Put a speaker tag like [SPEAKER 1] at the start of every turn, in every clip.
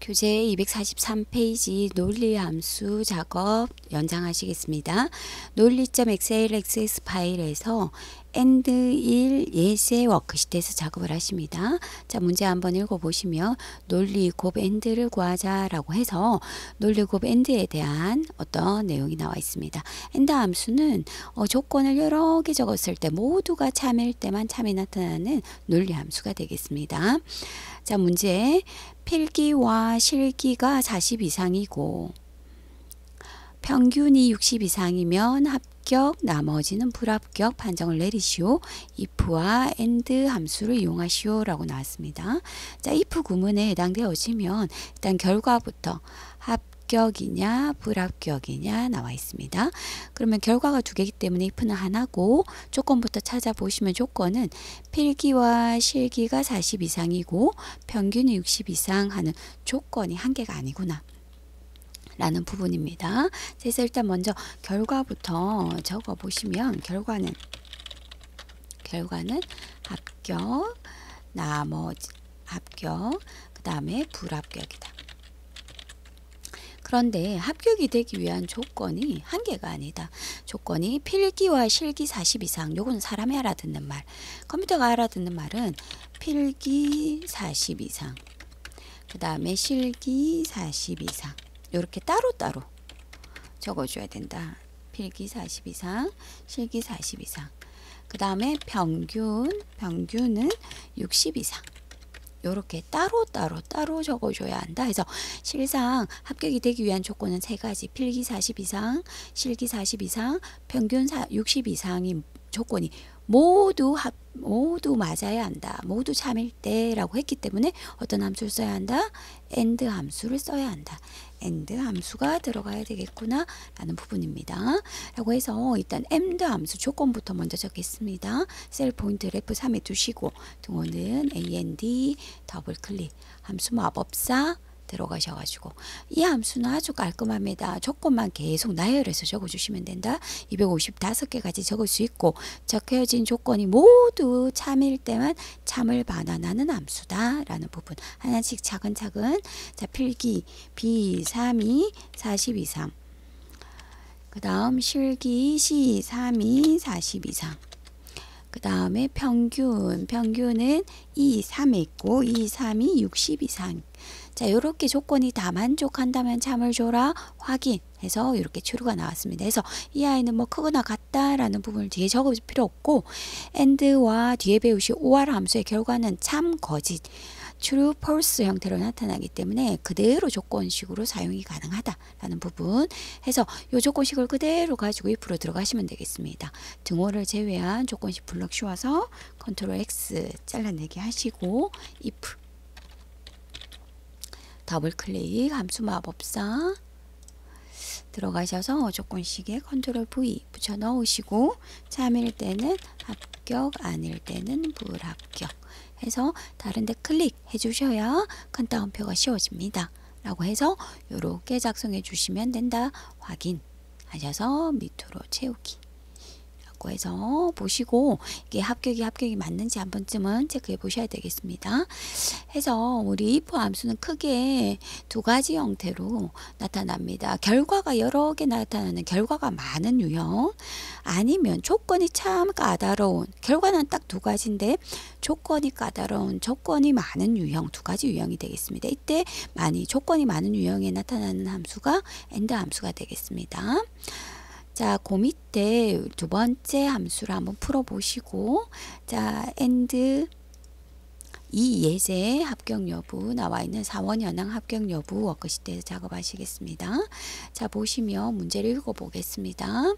[SPEAKER 1] 교재 243페이지 논리함수 작업 연장하시겠습니다. 논리.xlxs 파일에서 AND 1 예제 워크시트에서 작업을 하십니다. 자, 문제 한번 읽어보시면 논리 곱 AND를 구하자 라고 해서 논리 곱 AND에 대한 어떤 내용이 나와 있습니다. AND 함수는 조건을 여러 개 적었을 때 모두가 참일 때만 참이 나타나는 논리 함수가 되겠습니다. 자, 문제 필기와 실기가 40 이상이고 평균이 60 이상이면 합격, 나머지는 불합격 판정을 내리시오. if와 and 함수를 이용하시오 라고 나왔습니다. 자, if 구문에 해당되어지면 일단 결과부터 합격이냐 불합격이냐 나와 있습니다. 그러면 결과가 두 개이기 때문에 if는 하나고 조건부터 찾아보시면 조건은 필기와 실기가 40 이상이고 평균이 60 이상 하는 조건이 한 개가 아니구나 라는 부분입니다. 그래서 일단 먼저 결과부터 적어 보시면 결과는 합격, 나머지 합격, 그 다음에 불합격이다. 그런데 합격이 되기 위한 조건이 한 개가 아니다. 조건이 필기와 실기 40 이상. 요건 사람이 알아듣는 말. 컴퓨터가 알아듣는 말은 필기 40 이상. 그 다음에 실기 40 이상. 이렇게 따로따로 적어줘야 된다. 필기 40 이상, 실기 40 이상. 그 다음에 평균은 60 이상. 이렇게 따로 적어줘야 한다. 그래서 실상 합격이 되기 위한 조건은 세 가지. 필기 40 이상, 실기 40 이상, 평균 60 이상이 조건이 모두 맞아야 한다. 모두 참일 때라고 했기 때문에 어떤 함수를 써야 한다? AND 함수를 써야 한다. AND 함수가 들어가야 되겠구나 라는 부분입니다. 라고 해서 일단 AND 함수 조건부터 먼저 적겠습니다. 셀 포인트를 F3에 두시고 등호는 AND 더블 클릭 함수 마법사 들어가셔가지고 이 함수는 아주 깔끔합니다. 조건만 계속 나열해서 적어주시면 된다. 255개까지 적을 수 있고 적혀진 조건이 모두 참일 때만 참을 반환하는 함수다 라는 부분 하나씩 차근차근. 자, 필기 B3이 40 이상, 그 다음 실기 C3이 40 이상, 그 다음에 평균은 2, 3이 있고 2, 3이 60 이상. 자, 요렇게 조건이 다 만족한다면 참을 줘라 확인해서 이렇게 true가 나왔습니다. 그래서 이 아이는 뭐 크거나 같다라는 부분을 뒤에 적을 필요 없고 and와 뒤에 배우신 or 함수의 결과는 참, 거짓, true, false 형태로 나타나기 때문에 그대로 조건식으로 사용이 가능하다라는 부분 해서 이 조건식을 그대로 가지고 if로 들어가시면 되겠습니다. 등호를 제외한 조건식 블럭 씌워서 컨트롤 X 잘라내기 하시고 if 더블 클릭 함수 마법사 들어가셔서 조건식에 컨트롤 V 붙여 넣으시고 참일 때는 합격, 아닐 때는 불합격 해서 다른 데 클릭해 주셔야 큰 따옴표가 씌워집니다. 라고 해서 이렇게 작성해 주시면 된다. 확인하셔서 밑으로 채우기 라고 해서 보시고 이게 합격이 맞는지 한 번쯤은 체크해 보셔야 되겠습니다. 해서 우리 if 함수는 크게 두 가지 형태로 나타납니다. 결과가 여러 개 나타나는 결과가 많은 유형, 아니면 조건이 참 까다로운, 결과는 딱 두 가지인데 조건이 까다로운, 조건이 많은 유형, 두 가지 유형이 되겠습니다. 이때 조건이 많은 유형에 나타나는 함수가 AND 함수가 되겠습니다. 자, 그 밑에 두 번째 함수를 한번 풀어보시고, 자, AND 이 예제 합격 여부 나와 있는 4원 현황 합격 여부 워크시트에서 작업하시겠습니다. 자, 보시면 문제를 읽어보겠습니다.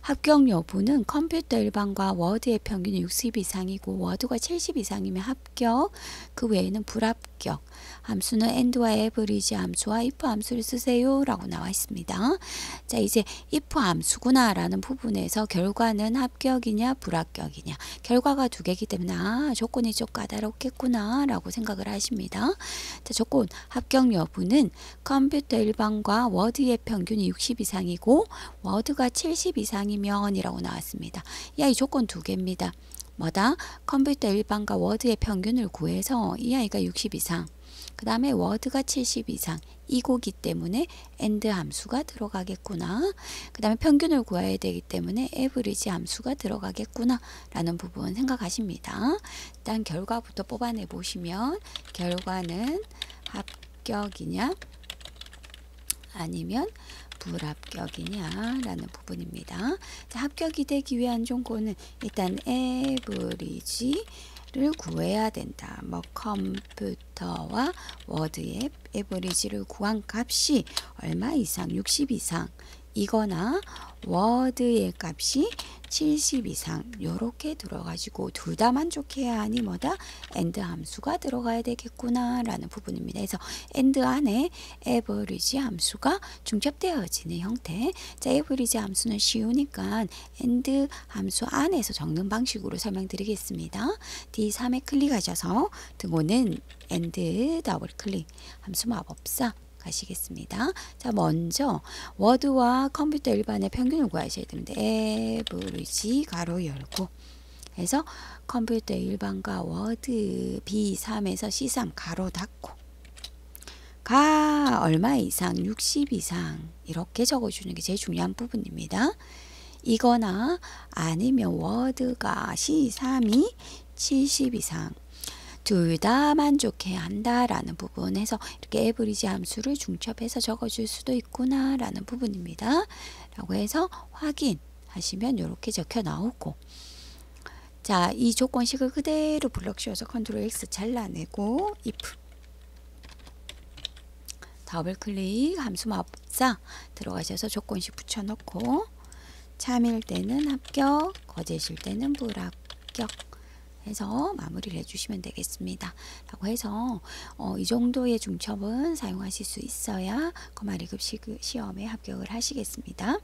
[SPEAKER 1] 합격 여부는 컴퓨터 일반과 워드의 평균이 60 이상이고 워드가 70 이상이면 합격, 그 외에는 불합격. 함수는 AND와 average 함수와 if 함수를 쓰세요 라고 나와 있습니다. 자, 이제 if 함수구나 라는 부분에서 결과는 합격이냐 불합격이냐, 결과가 두 개이기 때문에 조건이 좀 까다롭겠구나 라고 생각을 하십니다. 자, 조건 합격 여부는 컴퓨터 일반과 워드의 평균이 60 이상이고 워드가 70 이상이면 이라고 나왔습니다. 이 조건 두 개입니다. 뭐다? 컴퓨터 일반과 워드의 평균을 구해서 이 아이가 60 이상, 그 다음에 워드가 70 이상 이고기 때문에 and 함수가 들어가겠구나. 그 다음에 평균을 구해야 되기 때문에 average 함수가 들어가겠구나 라는 부분 생각하십니다. 일단 결과부터 뽑아내 보시면 결과는 합격이냐 아니면 불합격이냐 라는 부분입니다. 자, 합격이 되기 위한 조건은 일단 average를 구해야 된다. 뭐 컴퓨터와 워드의 average를 구한 값이 얼마 이상 60 이상 이거나 워드의 값이 70 이상 요렇게 들어가지고 둘 다 만족해야 하니 뭐다? and 함수가 들어가야 되겠구나 라는 부분입니다. 그래서 and 안에 average 함수가 중첩되어지는 형태. 자, average 함수는 쉬우니까 and 함수 안에서 적는 방식으로 설명드리겠습니다. D3에 클릭하셔서 등호는 and 더블 클릭 함수 마법사 가시겠습니다. 자, 먼저 워드와 컴퓨터 일반의 평균을 구하셔야 되는데 average 가로 열고 해서 컴퓨터 일반과 워드 B3에서 C3 가로 닫고 가 얼마 이상 60 이상 이렇게 적어주는 게 제일 중요한 부분입니다. 이거나 아니면 워드가 C3이 70 이상 둘 다 만족해야 한다라는 부분에서 이렇게 에버리지 함수를 중첩해서 적어줄 수도 있구나 라는 부분입니다. 라고 해서 확인하시면 이렇게 적혀 나오고 자, 이 조건식을 그대로 블럭 씌워서 컨트롤 X 잘라내고 if 더블 클릭 함수 마법사 들어가셔서 조건식 붙여놓고 참일 때는 합격, 거짓일 때는 불합격 해서 마무리를 해주시면 되겠습니다. 라고 해서 이 정도의 중첩은 사용하실 수 있어야 거마 2급 시험에 합격을 하시겠습니다.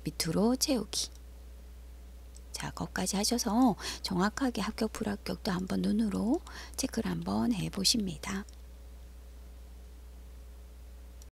[SPEAKER 1] 밑으로 채우기. 자, 거기까지 하셔서 정확하게 합격 불합격도 한번 눈으로 체크를 한번 해보십니다.